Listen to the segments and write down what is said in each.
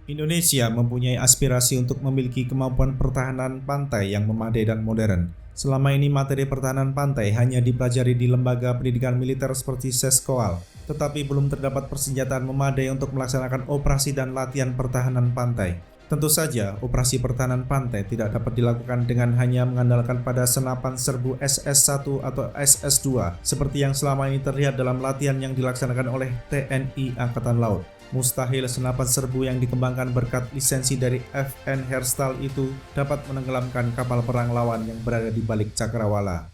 Indonesia mempunyai aspirasi untuk memiliki kemampuan pertahanan pantai yang memadai dan modern. Selama ini materi pertahanan pantai hanya dipelajari di lembaga pendidikan militer seperti Seskoal, tetapi belum terdapat persenjataan memadai untuk melaksanakan operasi dan latihan pertahanan pantai. Tentu saja, operasi pertahanan pantai tidak dapat dilakukan dengan hanya mengandalkan pada senapan serbu SS-1 atau SS-2 seperti yang selama ini terlihat dalam latihan yang dilaksanakan oleh TNI Angkatan Laut. Mustahil senapan serbu yang dikembangkan berkat lisensi dari FN Herstal itu dapat menenggelamkan kapal perang lawan yang berada di balik cakrawala.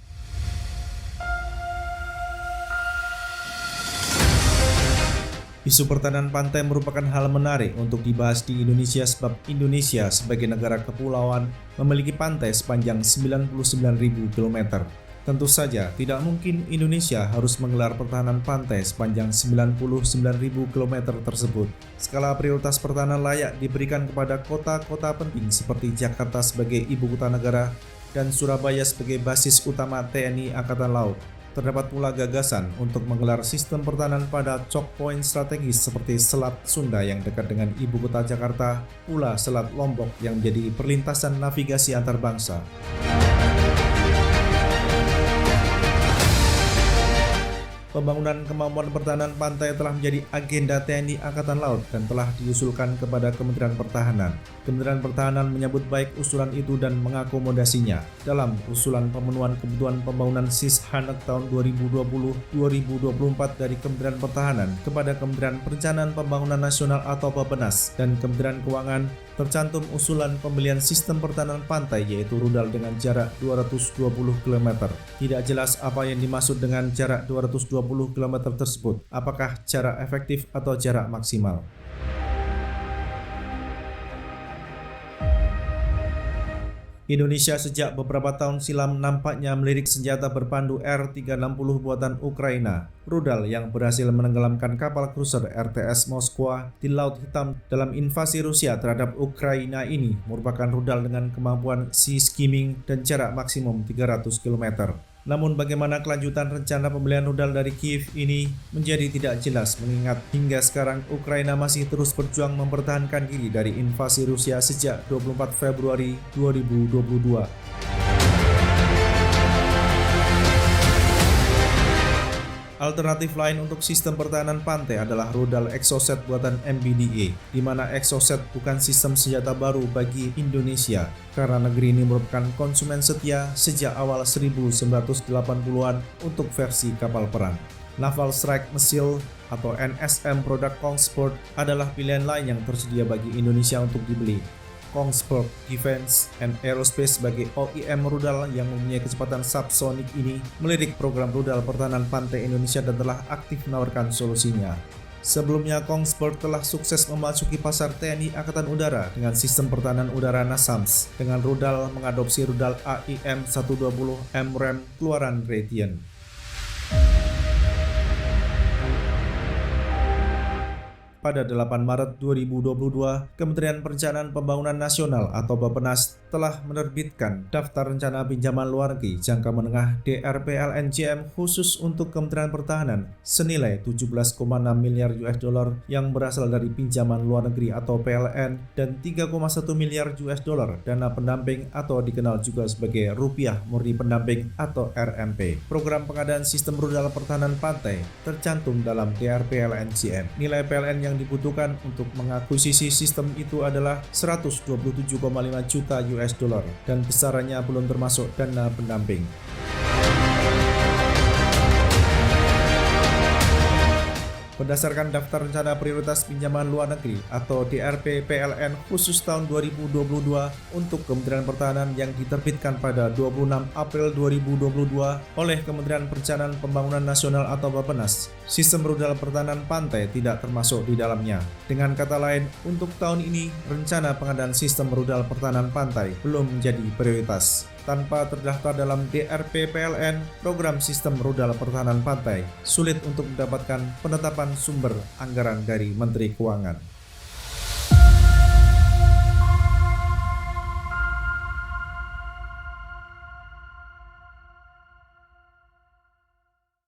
Isu pertahanan pantai merupakan hal menarik untuk dibahas di Indonesia sebab Indonesia sebagai negara kepulauan memiliki pantai sepanjang 99.000 km. Tentu saja tidak mungkin Indonesia harus menggelar pertahanan pantai sepanjang 99.000 km tersebut. Skala prioritas pertahanan layak diberikan kepada kota-kota penting seperti Jakarta sebagai ibu kota negara dan Surabaya sebagai basis utama TNI Angkatan Laut. Terdapat pula gagasan untuk menggelar sistem pertahanan pada choke point strategis seperti Selat Sunda yang dekat dengan ibu kota Jakarta, pula Selat Lombok yang menjadi perlintasan navigasi antar bangsa. Pembangunan kemampuan pertahanan pantai telah menjadi agenda TNI Angkatan Laut dan telah diusulkan kepada Kementerian Pertahanan. Kementerian Pertahanan menyambut baik usulan itu dan mengakomodasinya. Dalam usulan pemenuhan kebutuhan pembangunan SISHANEK tahun 2020-2024 dari Kementerian Pertahanan kepada Kementerian Perencanaan Pembangunan Nasional atau Bappenas dan Kementerian Keuangan, tercantum usulan pembelian sistem pertahanan pantai yaitu rudal dengan jarak 220 km. Tidak jelas apa yang dimaksud dengan jarak 220 km tersebut, apakah jarak efektif atau jarak maksimal. Indonesia sejak beberapa tahun silam nampaknya melirik senjata berpandu R-360 buatan Ukraina, rudal yang berhasil menenggelamkan kapal cruiser RTS Moskwa di Laut Hitam dalam invasi Rusia terhadap Ukraina ini merupakan rudal dengan kemampuan sea skimming dan jarak maksimum 300 km. Namun bagaimana kelanjutan rencana pembelian rudal dari Kiev ini menjadi tidak jelas mengingat hingga sekarang Ukraina masih terus berjuang mempertahankan diri dari invasi Rusia sejak 24 Februari 2022. Alternatif lain untuk sistem pertahanan pantai adalah rudal Exocet buatan MBDA, di mana Exocet bukan sistem senjata baru bagi Indonesia, karena negeri ini merupakan konsumen setia sejak awal 1980-an untuk versi kapal perang. Naval Strike Missile atau NSM produk Kongsberg adalah pilihan lain yang tersedia bagi Indonesia untuk dibeli. Kongsberg Defense and Aerospace sebagai OEM rudal yang mempunyai kecepatan subsonik ini melirik program rudal pertahanan pantai Indonesia dan telah aktif menawarkan solusinya. Sebelumnya, Kongsberg telah sukses memasuki pasar TNI Angkatan Udara dengan sistem pertahanan udara NASAMS dengan rudal mengadopsi rudal AIM-120 AMRAAM keluaran Raytheon. Pada 8 Maret 2022, Kementerian Perencanaan Pembangunan Nasional atau Bappenas telah menerbitkan Daftar Rencana Pinjaman Luar Negeri Jangka Menengah DRPLNJM khusus untuk Kementerian Pertahanan senilai 17,6 miliar US dollar yang berasal dari pinjaman luar negeri atau PLN dan 3,1 miliar US dollar dana pendamping atau dikenal juga sebagai rupiah murni pendamping atau RMP. Program pengadaan sistem rudal pertahanan pantai tercantum dalam DRPLNJM. Nilai PLN yang dibutuhkan untuk mengakuisisi sistem itu adalah 127,5 juta US dollar dan besarannya belum termasuk dana pendamping. Berdasarkan Daftar Rencana Prioritas Pinjaman Luar Negeri atau DRP PLN khusus tahun 2022 untuk Kementerian Pertahanan yang diterbitkan pada 26 April 2022 oleh Kementerian Perencanaan Pembangunan Nasional atau Bappenas, sistem rudal pertahanan pantai tidak termasuk di dalamnya. Dengan kata lain, untuk tahun ini, rencana pengadaan sistem rudal pertahanan pantai belum menjadi prioritas. Tanpa terdaftar dalam DRP PLN, program sistem rudal pertahanan pantai sulit untuk mendapatkan penetapan sumber anggaran dari Menteri Keuangan.